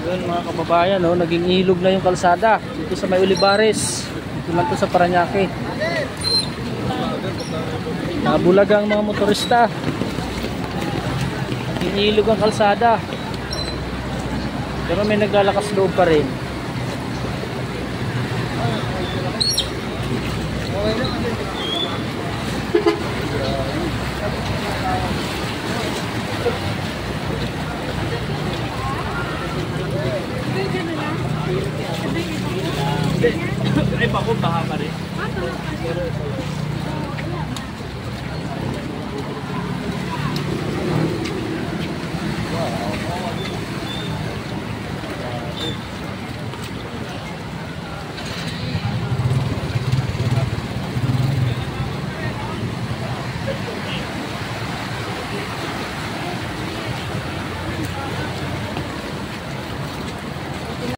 Yun mga kababayan, no, naging ilog na yung kalsada dito sa may Olivares. Dito lang to sa Parañaque. Nabulaga ang mga motorista. Naging ilog ang kalsada. Pero may naglalakas loob pa rin. Ay, bako, baha pa rin.